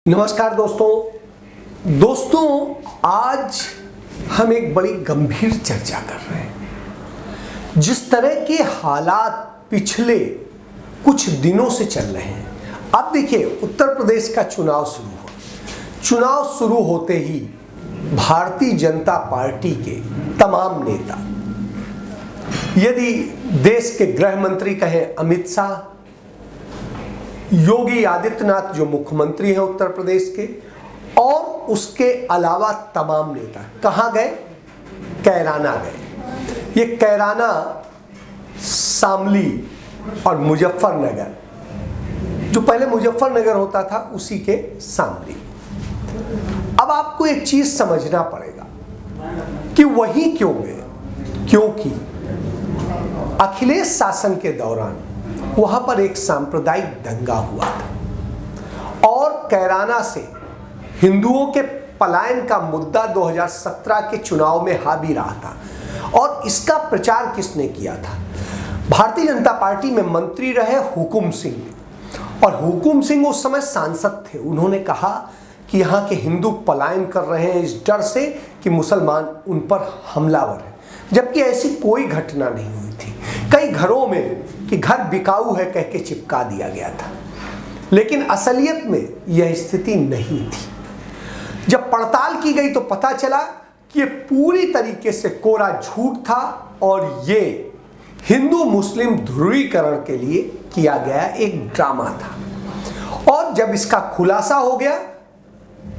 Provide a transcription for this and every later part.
नमस्कार दोस्तों, आज हम एक बड़ी गंभीर चर्चा कर रहे हैं। जिस तरह के हालात पिछले कुछ दिनों से चल रहे हैं, अब देखिए उत्तर प्रदेश का चुनाव शुरू हुआ। चुनाव शुरू होते ही भारतीय जनता पार्टी के तमाम नेता, यदि देश के गृह मंत्री कहें अमित शाह, योगी आदित्यनाथ जो मुख्यमंत्री हैं उत्तर प्रदेश के, और उसके अलावा तमाम नेता कहाँ गए? कैराना गए। ये कैराना, शामली और मुजफ्फरनगर, जो पहले मुजफ्फरनगर होता था उसी के शामली। अब आपको एक चीज समझना पड़ेगा कि वही क्यों गए, क्योंकि अखिलेश शासन के दौरान वहां पर एक सांप्रदायिक दंगा हुआ था और कैराना से हिंदुओं के पलायन का मुद्दा 2017 के चुनाव में हावी रहा था। और इसका प्रचार किसने किया था? भारतीय जनता पार्टी में मंत्री रहे हुकुम सिंह, और हुकुम सिंह उस समय सांसद थे। उन्होंने कहा कि यहाँ के हिंदू पलायन कर रहे हैं इस डर से कि मुसलमान उन पर हमलावर है, जबकि ऐसी कोई घटना नहीं हुई थी। कई घरों में कि घर बिकाऊ है कह के चिपका दिया गया था, लेकिन असलियत में यह स्थिति नहीं थी। जब पड़ताल की गई तो पता चला कि ये पूरी तरीके से कोरा झूठ था और ये हिंदू मुस्लिम ध्रुवीकरण के लिए किया गया एक ड्रामा था। और जब इसका खुलासा हो गया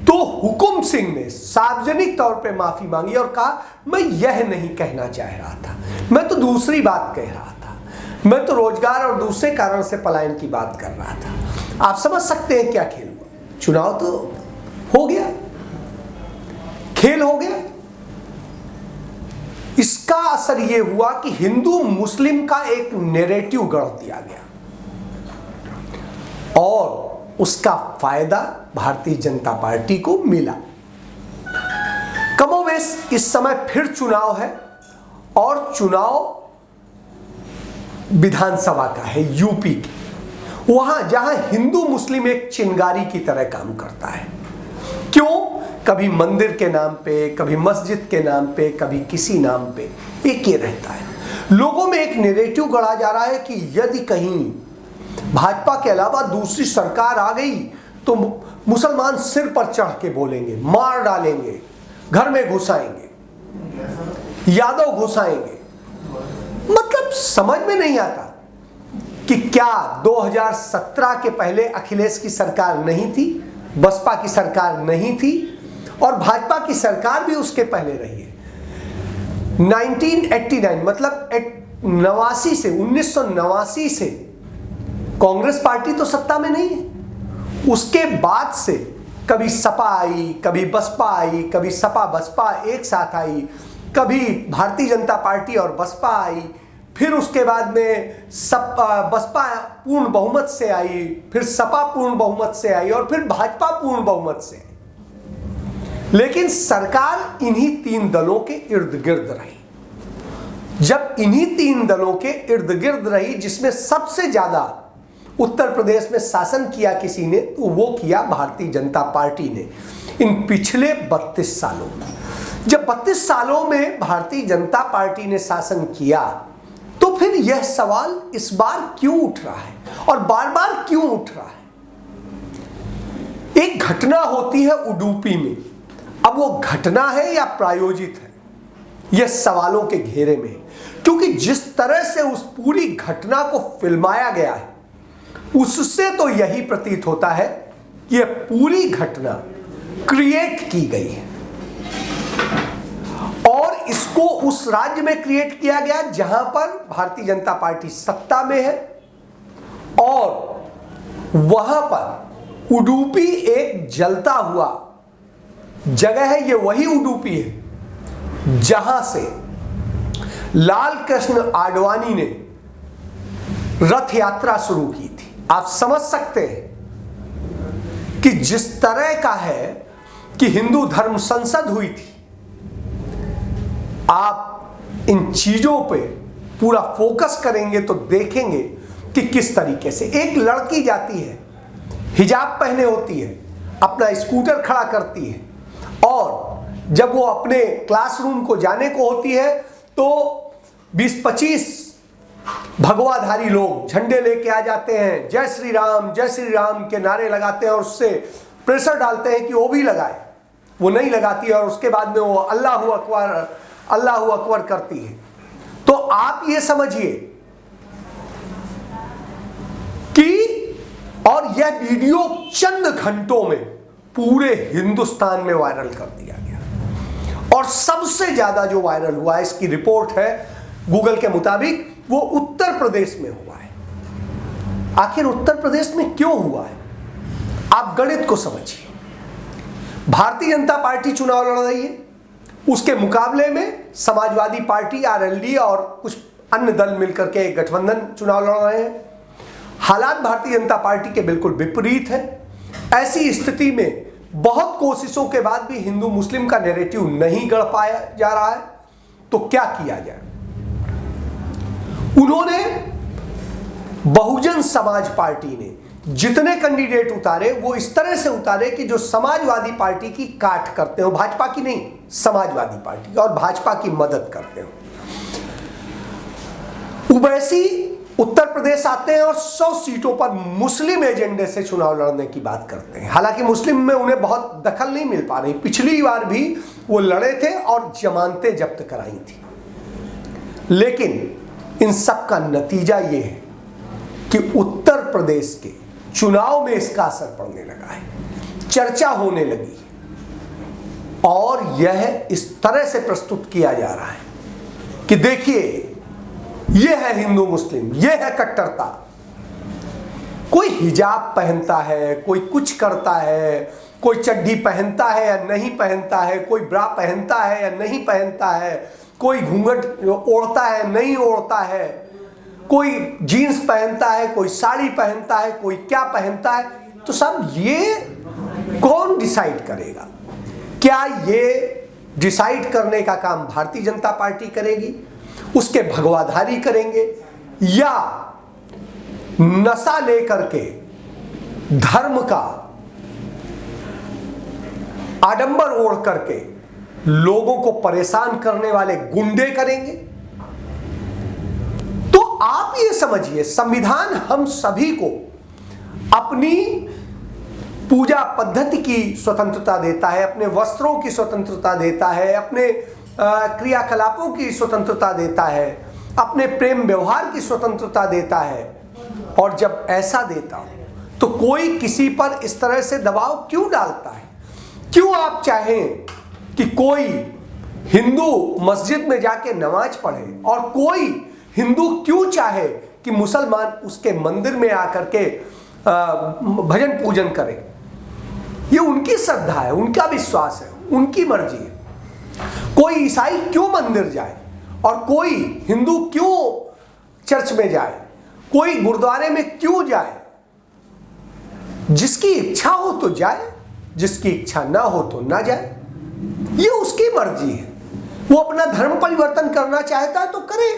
तो हुकुम सिंह ने सार्वजनिक तौर पे माफी मांगी और कहा मैं यह नहीं कहना चाह रहा था, मैं तो दूसरी बात कह रहा था, मैं तो रोजगार और दूसरे कारण से पलायन की बात कर रहा था। आप समझ सकते हैं क्या खेल हुआ। चुनाव तो हो गया, खेल हो गया। इसका असर यह हुआ कि हिंदू मुस्लिम का एक नैरेटिव गढ़ दिया गया और उसका फायदा भारतीय जनता पार्टी को मिला। कमोबेश इस समय फिर चुनाव है और चुनाव विधानसभा का है, यूपी की, वहां जहां हिंदू मुस्लिम एक चिंगारी की तरह काम करता है। क्यों? कभी मंदिर के नाम पे, कभी मस्जिद के नाम पे, कभी किसी नाम पे, एक ये रहता है। लोगों में एक नैरेटिव गढ़ा जा रहा है कि यदि कहीं भाजपा के अलावा दूसरी सरकार आ गई तो मुसलमान सिर पर चढ़ के बोलेंगे, मार डालेंगे, घर में घुसाएंगे, यादव घुसाएंगे। मतलब समझ में नहीं आता कि क्या 2017 के पहले अखिलेश की सरकार नहीं थी, बसपा की सरकार नहीं थी और भाजपा की सरकार भी उसके पहले रही है। 1989 मतलब 1989 से कांग्रेस पार्टी तो सत्ता में नहीं है। उसके बाद से कभी सपा आई, कभी बसपा आई, कभी सपा बसपा एक साथ आई, कभी भारतीय जनता पार्टी और बसपा आई, फिर उसके बाद में बसपा पूर्ण बहुमत से आई, फिर सपा पूर्ण बहुमत से आई और फिर भाजपा पूर्ण बहुमत से आई। लेकिन सरकार इन्हीं तीन दलों के इर्द गिर्द रही। जब इन्हीं तीन दलों के इर्द गिर्द रही, जिसमें सबसे ज्यादा उत्तर प्रदेश में शासन किया किसी ने, तो वो किया भारतीय जनता पार्टी ने इन पिछले 32 सालों में। जब 32 सालों में भारतीय जनता पार्टी ने शासन किया तो फिर यह सवाल इस बार क्यों उठ रहा है और बार बार क्यों उठ रहा है? एक घटना होती है उडुपी में, अब वो घटना है या प्रायोजित है, यह सवालों के घेरे में। क्योंकि जिस तरह से उस पूरी घटना को फिल्माया गया है, उससे तो यही प्रतीत होता है कि यह पूरी घटना क्रिएट की गई है और इसको उस राज्य में क्रिएट किया गया जहां पर भारतीय जनता पार्टी सत्ता में है और वहां पर उडुपी एक जलता हुआ जगह है। ये वही उडुपी है जहां से लाल कृष्ण आडवाणी ने रथ यात्रा शुरू की थी। आप समझ सकते हैं कि जिस तरह का है कि हिंदू धर्म संसद हुई थी, आप इन चीजों पे पूरा फोकस करेंगे तो देखेंगे कि किस तरीके से एक लड़की जाती है, हिजाब पहने होती है अपना स्कूटर खड़ा करती है और जब वो अपने क्लासरूम को जाने को होती है तो 20-25 भगवाधारी लोग झंडे लेके आ जाते हैं, जय श्री राम के नारे लगाते हैं और उससे प्रेशर डालते हैं कि वो भी लगाए। वो नहीं लगाती है और उसके बाद में वो अल्लाहू अकबर करती है। तो आप ये समझिए कि और यह वीडियो चंद घंटों में पूरे हिंदुस्तान में वायरल कर दिया गया और सबसे ज्यादा जो वायरल हुआ है, इसकी रिपोर्ट है गूगल के मुताबिक, वो उत्तर प्रदेश में हुआ है। आखिर उत्तर प्रदेश में क्यों हुआ है? आप गणित को समझिए। भारतीय जनता पार्टी चुनाव लड़ रही है, उसके मुकाबले में समाजवादी पार्टी, आरएलडी और कुछ अन्य दल मिलकर के एक गठबंधन चुनाव लड़ रहे हैं। हालात भारतीय जनता पार्टी के बिल्कुल विपरीत है। ऐसी स्थिति में बहुत कोशिशों के बाद भी हिंदू मुस्लिम का नैरेटिव नहीं गढ़ पाया जा रहा है। तो क्या किया जाए? उन्होंने बहुजन समाज पार्टी ने जितने कैंडिडेट उतारे वो इस तरह से उतारे कि जो समाजवादी पार्टी की काट करते हो, भाजपा की नहीं, समाजवादी पार्टी की, और भाजपा की मदद करते हो। उवैसी उत्तर प्रदेश आते हैं और 100 सीटों पर मुस्लिम एजेंडे से चुनाव लड़ने की बात करते हैं। हालांकि मुस्लिम में उन्हें बहुत दखल नहीं मिल पा रही। पिछली बार भी वो लड़े थे और जमानतें जब्त कराई थी। लेकिन इन सब का नतीजा ये है कि उत्तर प्रदेश के चुनाव में इसका असर पड़ने लगा है, चर्चा होने लगी और यह इस तरह से प्रस्तुत किया जा रहा है कि देखिए यह है हिंदू मुस्लिम, यह है कट्टरता। कोई हिजाब पहनता है, कोई कुछ करता है, कोई चड्डी पहनता है या नहीं पहनता है, कोई ब्रा पहनता है या नहीं पहनता है, कोई घूंघट ओढ़ता है नहीं ओढ़ता है, कोई जीन्स पहनता है, कोई साड़ी पहनता है, कोई क्या पहनता है। तो सब ये कौन डिसाइड करेगा? क्या ये डिसाइड करने का काम भारतीय जनता पार्टी करेगी, उसके भगवाधारी करेंगे, या नशा लेकर के धर्म का आडंबर ओढ़ करके लोगों को परेशान करने वाले गुंडे करेंगे? तो आप ये समझिए, संविधान हम सभी को अपनी पूजा पद्धति की स्वतंत्रता देता है, अपने वस्त्रों की स्वतंत्रता देता है, अपने क्रियाकलापों की स्वतंत्रता देता है, अपने प्रेम व्यवहार की स्वतंत्रता देता है। और जब ऐसा देता हो तो कोई किसी पर इस तरह से दबाव क्यों डालता है? क्यों आप चाहें कि कोई हिंदू मस्जिद में जाके नमाज पढ़े और कोई हिंदू क्यों चाहे कि मुसलमान उसके मंदिर में आकर के भजन पूजन करें? ये उनकी श्रद्धा है, उनका विश्वास है, उनकी मर्जी है। कोई ईसाई क्यों मंदिर जाए और कोई हिंदू क्यों चर्च में जाए, कोई गुरुद्वारे में क्यों जाए? जिसकी इच्छा हो तो जाए, जिसकी इच्छा ना हो तो ना जाए। ये उसकी मर्जी है। वो अपना धर्म परिवर्तन करना चाहता है तो करे,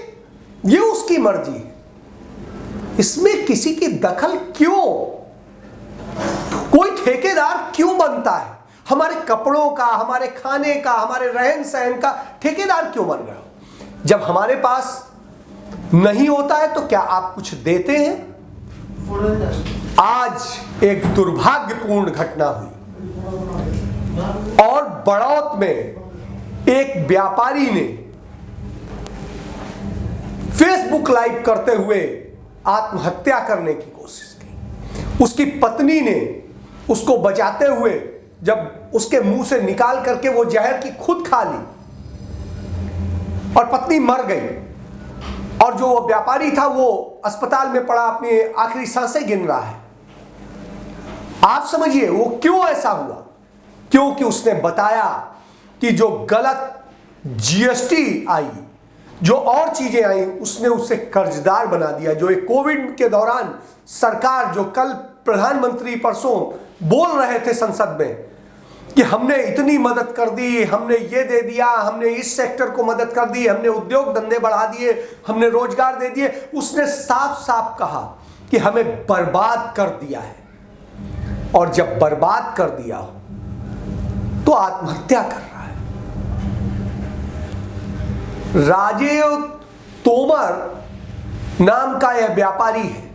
ये उसकी मर्जी है। इसमें किसी की दखल क्यों? कोई ठेकेदार क्यों बनता है? हमारे कपड़ों का, हमारे खाने का, हमारे रहन सहन का ठेकेदार क्यों बन रहे हो? जब हमारे पास नहीं होता है तो क्या आप कुछ देते हैं? आज एक दुर्भाग्यपूर्ण घटना हुई और बड़ौत में एक व्यापारी ने फेसबुक लाइव करते हुए आत्महत्या करने की कोशिश की। उसकी पत्नी ने उसको बचाते हुए जब उसके मुंह से निकाल करके वो जहर की खुद खा ली और पत्नी मर गई, और जो वो व्यापारी था वो अस्पताल में पड़ा, अपनी आखिरी सांसें गिन रहा है। आप समझिए वो क्यों ऐसा हुआ? क्योंकि उसने बताया कि जो गलत जीएसटी आई, जो और चीजें आई, उसने उसे कर्जदार बना दिया। जो एक कोविड के दौरान सरकार, जो कल प्रधानमंत्री परसों बोल रहे थे संसद में कि हमने इतनी मदद कर दी, हमने ये दे दिया, हमने इस सेक्टर को मदद कर दी, हमने उद्योग धंधे बढ़ा दिए, हमने रोजगार दे दिए, उसने साफ साफ कहा कि हमें बर्बाद कर दिया है। और जब बर्बाद कर दिया हो तो आत्महत्या कर रहा है। राजीव तोमर नाम का यह व्यापारी है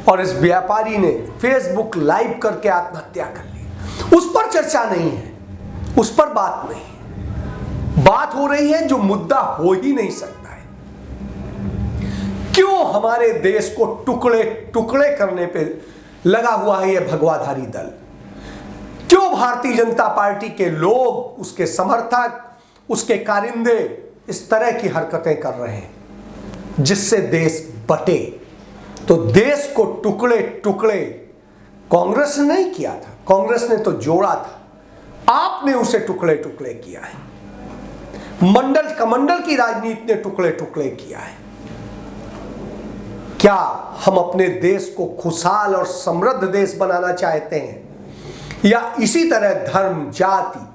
और इस व्यापारी ने फेसबुक लाइव करके आत्महत्या कर ली। उस पर चर्चा नहीं है, उस पर बात नहीं है। बात हो रही है जो मुद्दा हो ही नहीं सकता है, क्यों हमारे देश को टुकड़े टुकड़े करने पे लगा हुआ है यह भगवाधारी दल। क्यों भारतीय जनता पार्टी के लोग, उसके समर्थक, उसके कारिंदे इस तरह की हरकतें कर रहे हैं जिससे देश बटे। तो देश को टुकड़े टुकड़े कांग्रेस ने नहीं किया था, कांग्रेस ने तो जोड़ा था, आपने उसे टुकड़े टुकड़े किया है। मंडल कमंडल की राजनीति ने टुकड़े टुकड़े किया है। क्या हम अपने देश को खुशहाल और समृद्ध देश बनाना चाहते हैं, या इसी तरह धर्म जाति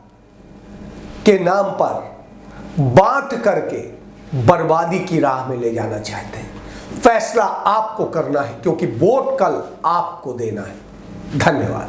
के नाम पर बांट करके बर्बादी की राह में ले जाना चाहते हैं? फैसला आपको करना है, क्योंकि वोट कल आपको देना है। धन्यवाद।